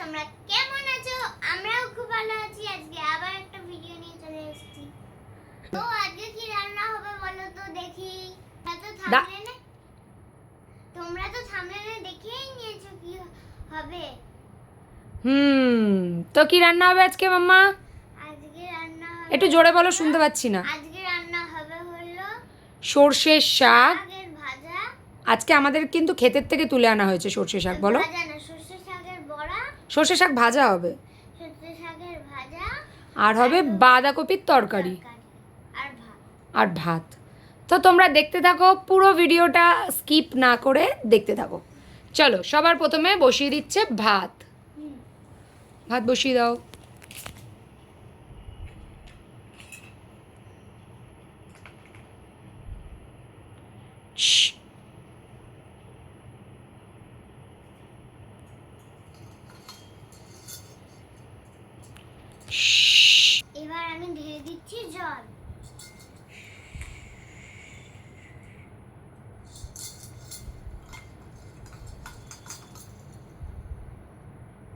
তোমরা কেমন আছো? আমরাও খুব ভালো আছি। আজকে আবার একটা ভিডিও নিয়ে চলে এসেছি। তো আজকে কি রান্না হবে বলো তো দেখি। তোমরা তো থাম্বনেলে দেখেই নিয়েছো কি হবে। তো কি রান্না হবে আজকে মাম্মা? আজকে রান্না হবে, একটু জোরে বলো, শুনতে পাচ্ছি না। আজকে রান্না হবে হলো সর্ষের শাক। শাকের ভাজা। আজকে আমাদের কিন্তু ক্ষেতের থেকে তুলে আনা হয়েছে সর্ষে শাক। বলো। ভাজা না, সর্ষে শাকের বড়া। সর্ষে শাক ভাজা হবে। সর্ষে শাকের ভাজা আর হবে বাঁধাকপির তরকারি আর ভাত। আর ভাত। তো তোমরা দেখতে থাকো, পুরো ভিডিওটা স্কিপ না করে দেখতে থাকো। চলো, সবার প্রথমে বসিয়ে দিচ্ছে ভাত। ভাত বসিয়ে দাও। এবার আমি ঢেলে দিচ্ছি জল।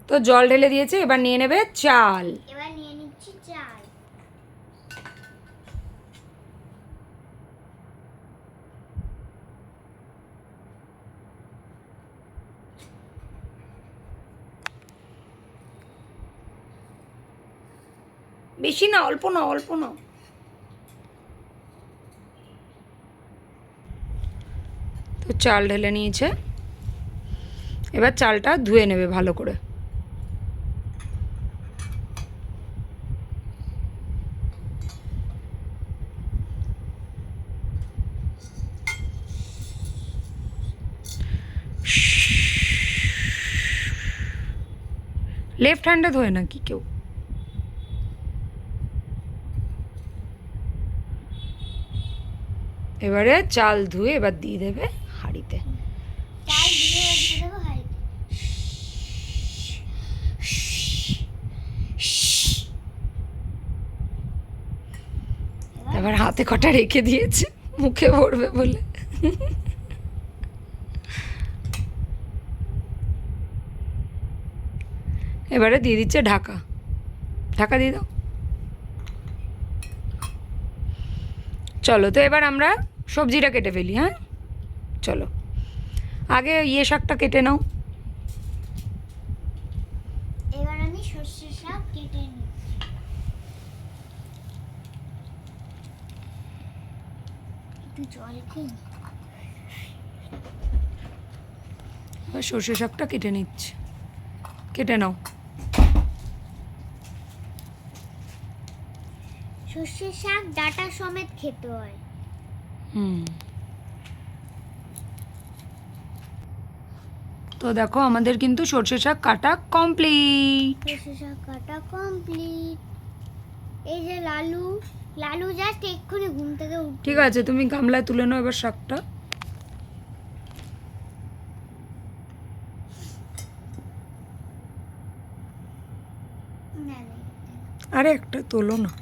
তো জল ঢেলে দিয়েছে, এবার নিয়ে নেবে চাল। এবার নিয়ে নিচ্ছি চাল। বেশি না, অল্প না, অল্প না। তো চাল ঢেলে নিয়েছে, এবার চালটা ধুয়ে নেবে ভালো করে। লেফট হ্যান্ডে ধোয় নাকি কেউ? এবারে চাল ধুয়ে এবার দিয়ে দেবে হাঁড়িতে। চাল দিয়ে দেবো হাঁড়িতে। এবার হাতে কটা রেখে দিয়েছে মুখে ভরবে বলে। এবারে দিয়ে দিচ্ছে ঢাকা। ঢাকা দিয়ে দাও। চলো, তো এবার আমরা সবজিটা কেটে ফেলি। হ্যাঁ চলো, আগে শাকটা কেটে নাও। এবার আমি সর্ষে শাক কেটে নিচ্ছি। একটু জল খেয়ে এবার সর্ষে শাকটা কেটে নিচ্ছে, কেটে নাও। সর্ষে শাক ডাঁটা সমেত খেতে হয়। তো দেখো, আমাদের কিন্তু সর্ষে শাক কাটা কমপ্লিট। সর্ষে শাক কাটা কমপ্লিট। এই যে লালু, লালু জাস্ট এক্ষুনি ঘুম থেকে উঠে। ঠিক আছে, তুমি গামলায় তুলে নাও এবার শাকটা। আরে একটা তোলো না।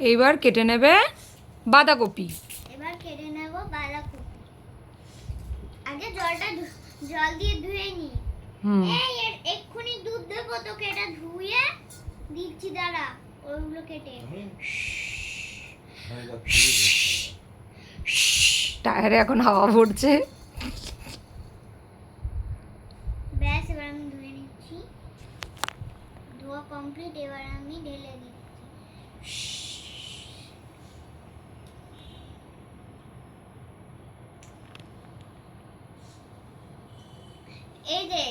এইবার কেটে নেবে বাঁধাকপি। এবার কেটে নেব বাঁধাকপি। আগে জল দিয়ে ধুয়ে নি। এই এক্ষুনি দুধ দেবো তোকে, এটা ধুয়ে দিচ্ছি, দাঁড়া। ওইগুলো কেটে টায়ারে এখন হাওয়া পড়ছে। ব্যাস, এবার আমি ধুয়ে নিচ্ছি। ধোয়া কমপ্লিট, এবার আমি ঢেলে দিচ্ছি। এই যে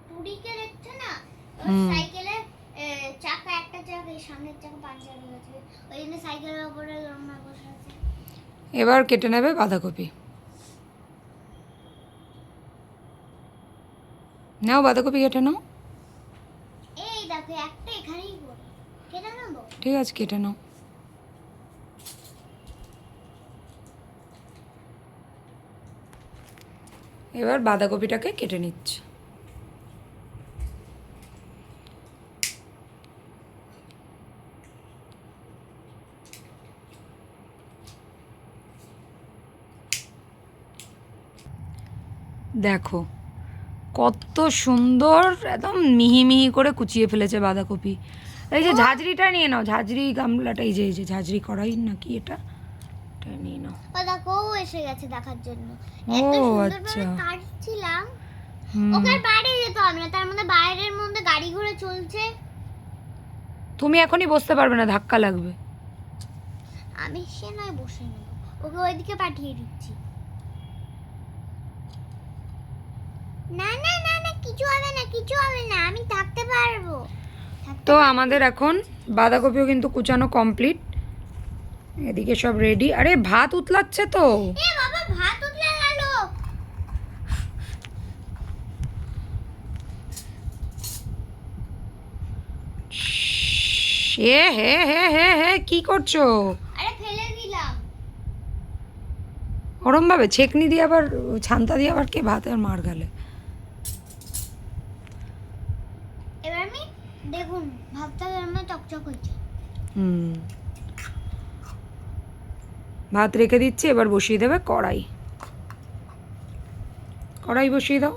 পুটিকে দেখছো না? সাইকেলে চাকা, একটা চাকা, সামনের চাকা পাঞ্চার হয়ে গেছে, ওই জন্য সাইকেলের উপরে লম্বা বসে আছে। এবার কেটে নেবে বাঁধাকপি। নাও বাঁধাকপি কেটে নাও। এই দেখো, একটা এখানেই পড়ে, কেটে নেবো। ঠিক আছে, কেটে নাও। এবার বাঁধাকপিটাকে কেটে নিচ্ছে। দেখো কত সুন্দর একদম মিহি মিহি করে কুচিয়ে ফেলেছে বাঁধাকপি। এই যে ঝাঁঝরিটা নিয়ে নাও, ঝাঁঝরি গামলাটা, এই যে ঝাঁঝরি কড়াই নাকি এটা নিয়ে নাও। ও দেখো ও এসে গেছে দেখার জন্য। ও এত আচ্ছা। সুন্দরভাবে কাটছিলাম। ওকে আর বাইরে যেতে হবে না, তার মধ্যে বাইরের মধ্যে গাড়ি ঘোড়া চলছে। তুমি এখনই বসতে পারবে না, ধাক্কা লাগবে। আমি সে নয় বসে নেব, ওকে ওইদিকে পাঠিয়ে দিচ্ছি। না না না না, কিছু হবে না, কিছু হবে না, আমি থাকতে পারবো। তো আমাদের এখন বাঁধাকপিও কিন্তু কুচানো কমপ্লিট, এদিকে সব রেডি। আরে ভাত উতলাচ্ছে তো। এ বাবা, ভাত উতলে গেল। হে কি করছো? আরে ফেলে দিলাম। ওরম ভাবে ছেকনি দিয়ে আবার ছান্তা দিয়ে আবার কে ভাতের মার গেলে। এবার আমি দেখুন ভাতটা কেমন চকচক হচ্ছে। ভাত রেখে দিচ্ছি, এবার বসিয়ে দেবে কড়াই। কড়াই বসিয়ে দাও।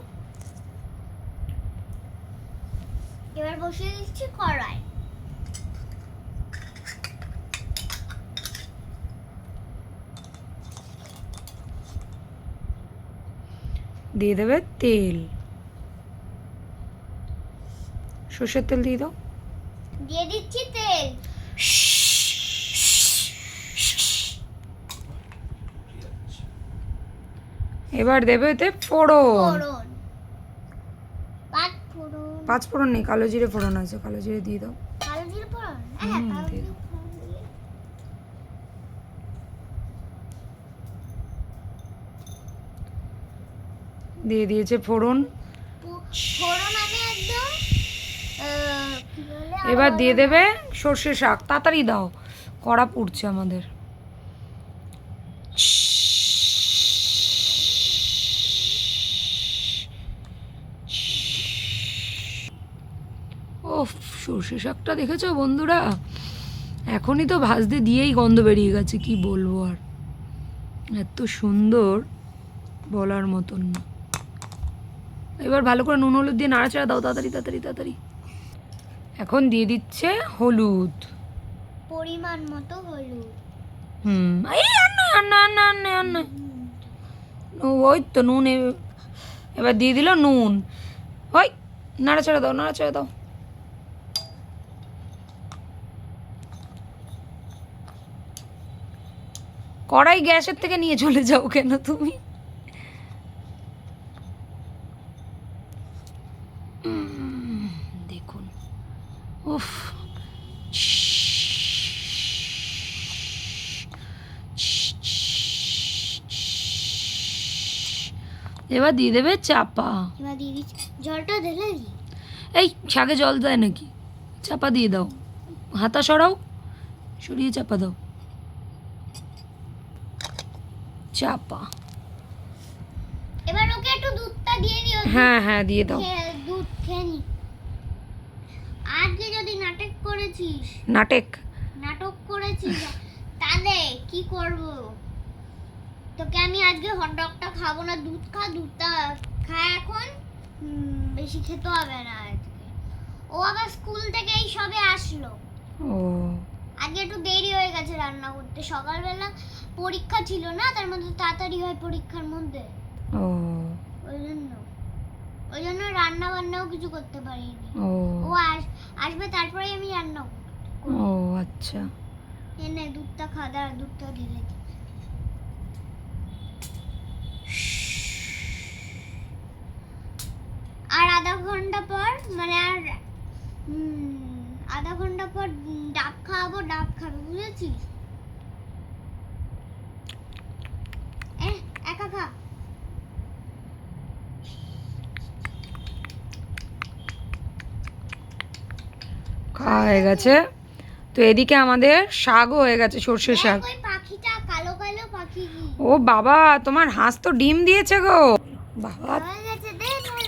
এবার বসিয়ে দিচ্ছি কড়াই। দিয়ে দেবে তেল, সর্ষের তেল দিয়ে দাও। দিয়ে দিচ্ছি তেল। এবার দেবে এতে ফোড়ন। ফোড়ন, পাঁচ ফোড়ন। পাঁচ ফোড়ন নেই, কালো জিরে ফোড়ন আছে, কালো জিরে দিয়ে দাও। কালো জিরে ফোড়ন, হ্যাঁ কালো দিয়ে জিরে দাও। ফোড়ন দিলে। দিয়ে দিয়েছে ফোড়ন। ফোড়ন আমি একদম কি বলে, এবার দিয়ে দেবে সর্ষে শাক। তাড়াতাড়ি দাও, কড়া পুড়ছে আমাদের। ও সর্ষে শাকটা দেখেছো বন্ধুরা, এখনই তো ভাজতে দিয়েই গন্ধ বেরিয়ে গেছে, কি বলবো আর, এত সুন্দর বলার মতন না। এবার ভালো করে নুন হলুদ দিয়ে নাড়াচাড়া দাও, তাড়াতাড়ি তাড়াতাড়ি তাড়াতাড়ি। এখন দিয়ে দিচ্ছে হলুদ, পরিমাণ মতো হলুদ। এই আর নয়। ওই তো নুন এবার দিয়ে দিল নুন। ওই নাড়াচাড়া দাও, নাড়াচাড়া দাও। কড়াই গ্যাসের থেকে নিয়ে চলে যাও কেন তুমি? দেখুন, উফ, এবার দিয়ে দেবে চাপা। এবার দিয়ে দিচ্ছি, জলটা ঢেলে দিই। এই শাকে জল দেয় নাকি? চাপা দিয়ে দাও, হাতা সরাও, সরিয়ে চাপা দাও, চাপা। এবার ওকে একটু দুধটা দিয়ে দিও। হ্যাঁ হ্যাঁ দিয়ে দাও। দুধ খেয়ে নি। আজকে যদি নাটক করেছিস, নাটক করেছিস তাহলে কি করব? তোকে আমি আজকে হটডগটা খাবো না, দুধ খা, দুধটা খা এখন। বেশি খেতে হবে না আজকে। ও আবার স্কুল থেকে এই সবে আসলো। ও আজকে একটু দেরি হয়ে গেছে রান্না করতে, সকালবেলা পরীক্ষা ছিল না, তার মধ্যে তাড়াতাড়ি হয় পরীক্ষার মধ্যে। ও ওই জন্য রান্না বান্নাও কিছু করতে পারিনি। ও ও আসবে তারপরে আমি রান্না করব। ও আচ্ছা। এনে দুধটা খা, দাঁড়া দুধটা ঢেলে দিই। আর আধা ঘন্টা পর মানে আর আধা ঘন্টা পর ডাব খাওয়াবো, ডাব খাবে, বুঝেছিস? একা খা। খাওয়া হয়ে গেছে, তো এদিকে আমাদের শাকও হয়ে গেছে, সর্ষে শাক। ওই পাখিটা কালো কালো পাখি কি? ও বাবা, তোমার হাঁস তো ডিম দিয়েছে গো। বাবা, হয়ে গেছে, দে ধর।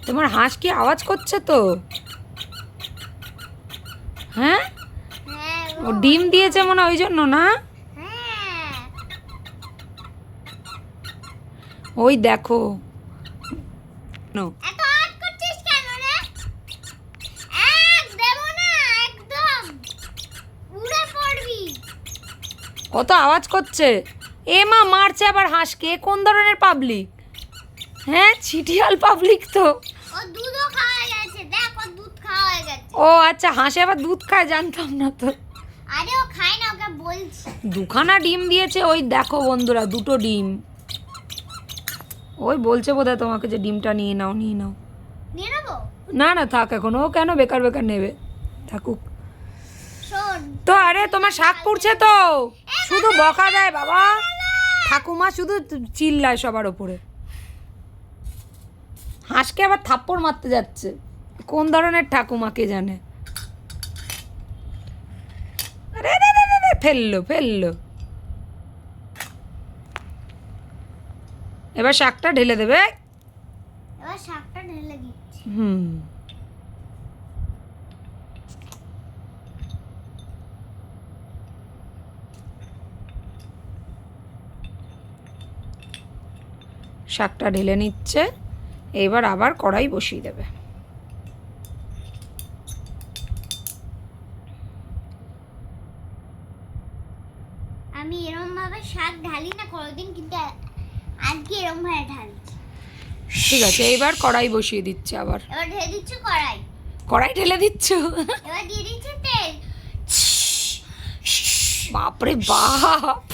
তোমার হাঁস কি আওয়াজ করছে তো? হ্যাঁ, হ্যাঁ ও ডিম দিয়েছে মনে হয়, ওই জন্য না? হ্যাঁ। ওই দেখো নো এত আট করছিস কেন রে? দেব না একদম, উড়ে পড়বি। কত আওয়াজ করছে। এ মা, মারছে আবার হাঁসকে। কোন ধরনের পাবলিক? হ্যাঁ, চিটিয়াল পাবলিক তো। ও দুধও খাওয়া গেছে, দেখ ও দুধ খাওয়া হয়ে গেছে। ও আচ্ছা, হাঁসে আবার দুধ খায়, জানতাম না তো। আরে ও খায় না, ওকে বলছি। দুখানা ডিম দিয়েছে, ওই দেখো বন্ধুরা, দুটো ডিম। ওই বলছে বোধহয় তোমাকে যে ডিমটা নিয়ে নাও, নিয়ে নাও। নিয়ে নেবো? না না, থাক এখন। ও কেন বেকার বেকার নেবে, থাকুক। শোন, তো আরে তোমার শাক পুড়ছে তো, শুধু বকা দেয় বাবা। ঠাকুমা শুধু চিল্লায় সবার ওপরে। হাঁসকে আবার থাপ্পড় মারতে যাচ্ছে। কোন ধরনের ঠাকুমা কে জানে। আরে আরে আরে আরে, ফেললো ফেললো। এবার শাকটা ঢেলে দেবে। এবার শাকটা ঢেলে দিচ্ছি। হুম, শাকটা ঢেলে নিচ্ছে। এবার আবার কড়াই বসিয়ে দেবে। আমি এরকম ভাবে শাক ঢালি না কোনোদিন, কিন্তু আজকে এরকম ভাবে ঢালছি। ঠিক আছে, এবার কড়াই বসিয়ে দিচ্ছে আবার। এবার ঢেলে দিচ্ছি কড়াই। কড়াই ঢেলে দিচ্ছ? এবার দিয়ে দিচ্ছি তেল। বাপরে বাপ।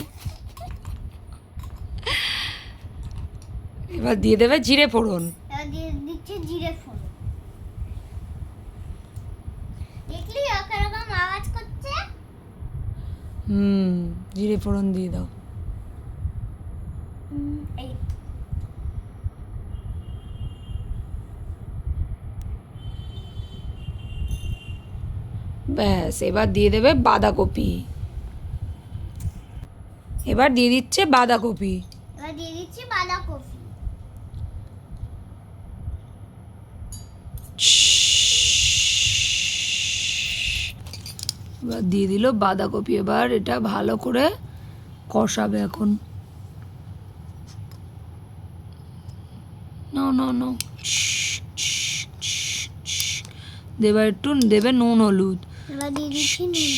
এবার দিয়ে দেবে জিরে ফোড়ন। এবার দিয়ে দিচ্ছি জিরে ফোড়ন। দেখলি ও কিরকম আওয়াজ করছে? হুম, জিরে ফোড়ন দিয়ে দাও। এই ব্যাস, এবার দিয়ে দেবে বাঁধাকপি। এবার দিয়ে দিচ্ছে বাঁধাকপি। এবার দিয়ে দিচ্ছি বাঁধাকপি। এবার দিয়ে দিল বাঁধাকপি। এবার এটা ভালো করে কষাবে এখন। নো নো নো, দেবার একটু দেবে নুন হলুদ। এবার দিয়ে দিচ্ছি নুন।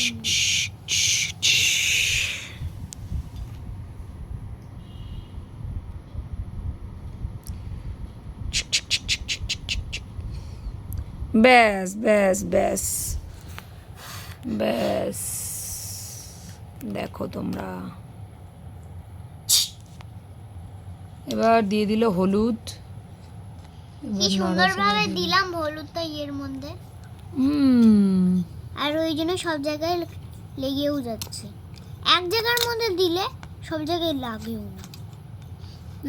ব্যাস ব্যাস ব্যাস ব্যাস, দেখো তোমরা। এবার দিয়ে দিল হলুদ। কি সুন্দরভাবে দিলাম হলুদটা এর মধ্যে। হুম, আর ওই জন্য সব জায়গায় লেগেও যাচ্ছে। এক জায়গার মধ্যে দিলে সব জায়গায় লাগেও না।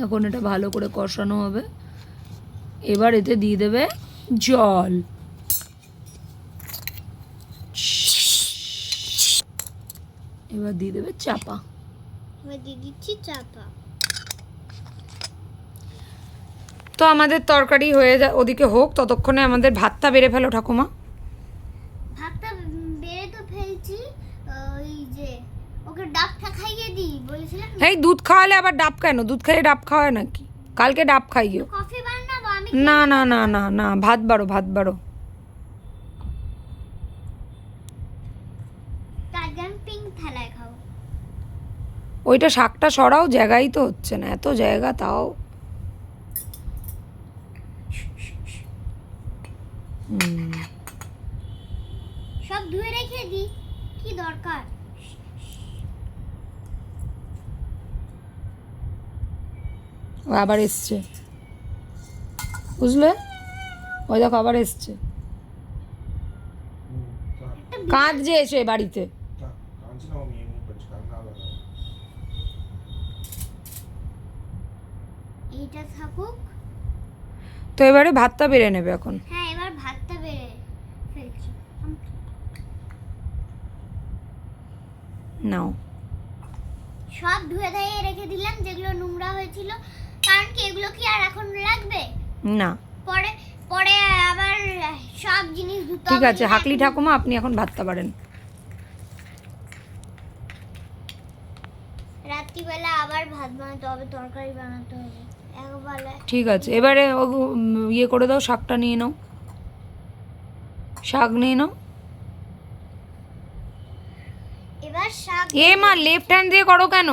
এখন এটা ভালো করে কষানো হবে। এবার এতে দিয়ে দেবে জল। এবার দিয়ে দেবে চাপা। এবার দিয়ে দিচ্ছি চাপা। তো আমাদের তরকারি হয়ে যায়, ওদিকে হোক, ততক্ষণে আমাদের ভাতটা বেড়ে ফেলো ঠাকুমা। ভাতটা বেড়ে তো ফেলছি। ওই যে ওকে ডাবটা খাইয়ে দিই বলেছিলাম না। এই দুধ খাওয়ালে আবার ডাব কেন? দুধ খাইয়ে ডাব খাওয়ায় নাকি? কালকে ডাব খাইও। কফি বানাবো আমি। না না না না না, ভাত বাড়ো, ভাত বাড়ো। আজকে আমি পিঙ্ক থালায় খাবো। ওইটা শাকটা সরাও, জায়গাই তো হচ্ছে না, এত জায়গা তাও। সব ধুয়ে রেখে দিই, কি দরকার। ও আবার এসছে, বুঝলে? ওই দেখো আবার এসছে। কাঁদছে এসে বাড়িতে। এইটা থাকুক। তো এবারে ভাতটা বেড়ে নেবে এখন। হ্যাঁ, এবার ভাতটা বেড়ে ফেলছি। নাও। সব ধুয়ে ধাইয়ে রেখে দিলাম যেগুলো নোংরা হয়েছিল, কারণ কি এগুলো কি আর এখন রাখবে? না, পরে পরে আবার সব জিনিস ধুতে ঠিক হবে। আছে হাকলি ঠাকুমা, আপনি এখন ভাতটা বাড়েন। রাত্রিবেলা আবার ভাত বানাতে হবে, তরকারি বানাতে হবে। একবারে ঠিক আছে, এবারে ইয়ে করে দাও, শাকটা নিয়ে নাও, শাক নিয়ে নাও। এবার শাক এ মা, লেফট হ্যান্ড দিয়ে করো কেন?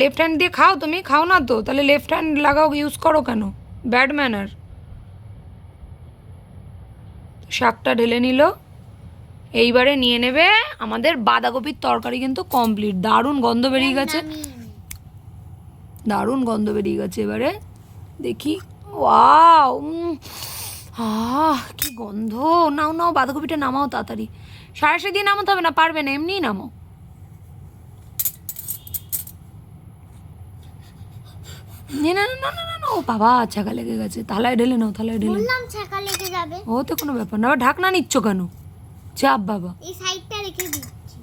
লেফট হ্যান্ড দিয়ে খাও তুমি? খাও না তো, তাহলে লেফট হ্যান্ড লাগাও, ইউজ করো কেন? Bad manner. শাকটা ঢেলে নিল। এইবারে নিয়ে নেবে আমাদের বাঁধাকপির তরকারি, কিন্তু কমপ্লিট। দারুণ গন্ধ বেরিয়ে গেছে, দারুণ গন্ধ বেরিয়ে গেছে। এবারে দেখি, ওয়াও, কি গন্ধ! নাও নাও, বাঁধাকপিটা নামাও তাড়াতাড়ি। সারাশে দিয়ে নামাতে হবে না, পারবে না, এমনিই নামাও। না না না না না না, ও বাবা, ছাকা লেগে গেছে। থালায় ঢেলে নাও, থালায় ঢেলে নাও। বললাম ছাকা লেগে যাবে। ও তো কোনো ব্যাপার না। আবার ঢাকনা নিচ্ছ কেন? চাপ বাবা। এই সাইডটা রেখে দিচ্ছি।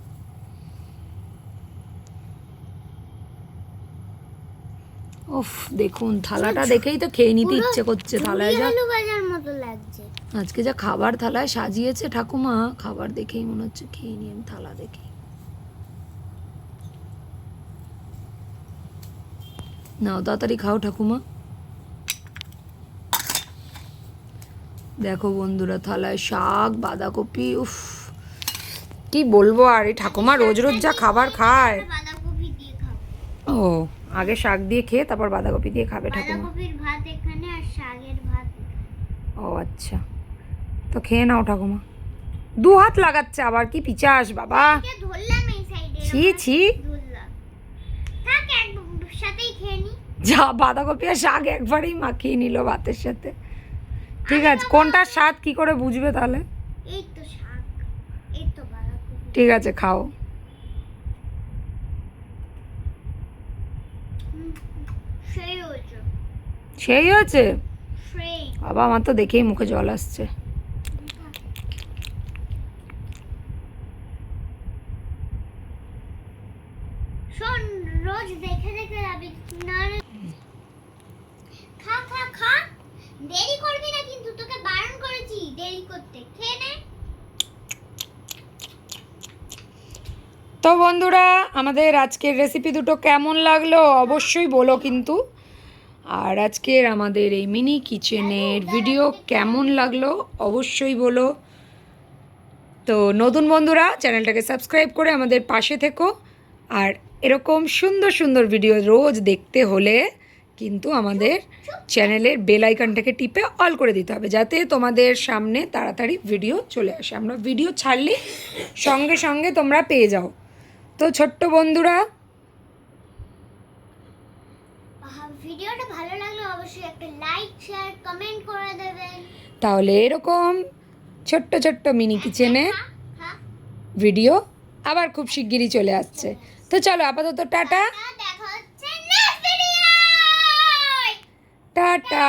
উফ, দেখুন থালাটা দেখেই তো খেয়ে নিতে ইচ্ছে করছে। থালায় যা আলু ভাজার মতো লাগছে। আজকে যা খাবার থালায় সাজিয়েছে ঠাকুমা, খাবার দেখেই মনে হচ্ছে খেয়ে নি আমি, থালা দেখে। নাও তাড়াতাড়ি খাও ঠাকুমা। দেখো বন্ধুরা, থালায় শাক, বাঁধাকপি, উফ কি বলবো আর। এই ঠাকুমা রোজ রোজ যা খাবার খায়। বাঁধাকপি দিয়ে খাবো। ও, আগে শাক দিয়ে খেয়ে তারপর বাঁধাকপি দিয়ে খাবে ঠাকুমা। বাঁধাকপির ভাত এখানে আর শাকের ভাত এখানে। ও আচ্ছা, তো খেয়ে নাও ঠাকুমা। দু হাত লাগাচ্ছে আবার, কি পিচাস বাবা। এটা ধরলাম এই সাইডে। ছি ছি, ধরলাম। থাক, একসাথেই খেয়ে নি। যা, বাঁধাকপি আর শাক একবারেই মাখিয়ে নিল ভাতের সাথে। ঠিক আছে, কোনটার স্বাদ কি করে বুঝবে তাহলে? এই তো শাক, এই তো বাঁধাকপি। ঠিক আছে, খাও। সেই হয়েছে, সেই হয়েছে সেই। বাবা, আমার তো দেখেই মুখে জল আসছে। শোন, রোজ দেখে দেখে যাবি না। খা খা খা, দেরি করবি না কিন্তু, তোকে বারণ করেছি দেরি করতে। খেয়ে নে। তো বন্ধুরা, আমাদের আজকের রেসিপি দুটো কেমন লাগলো অবশ্যই বলো কিন্তু। আর আজকের আমাদের এই মিনি কিচেনের ভিডিও কেমন লাগলো অবশ্যই বলো। তো নতুন বন্ধুরা, চ্যানেলটাকে সাবস্ক্রাইব করে আমাদের পাশে থেকো। আর এরকম সুন্দর সুন্দর ভিডিও রোজ দেখতে হলে কিন্তু আমাদের চ্যানেলের বেল আইকনটাকে টিপে অল করে দিতে হবে, যাতে তোমাদের সামনে তাড়াতাড়ি ভিডিও চলে আসে। আমরা ভিডিও ছাড়লে সঙ্গে সঙ্গে তোমরা পেয়ে যাও। তো ছোট্ট বন্ধুরা, ভিডিওটা ভালো লাগলে অবশ্যই একটা লাইক, শেয়ার, কমেন্ট করে দেবেন। তাহলে এরকম ছোট্ট ছোট্ট মিনি কিচেনে খা। ভিডিও আবার খুব শিগগিরই চলে আসছে। তো চলো, আপাতত টাটা। দেখা হচ্ছে নেক্সট ভিডিও। টাটা।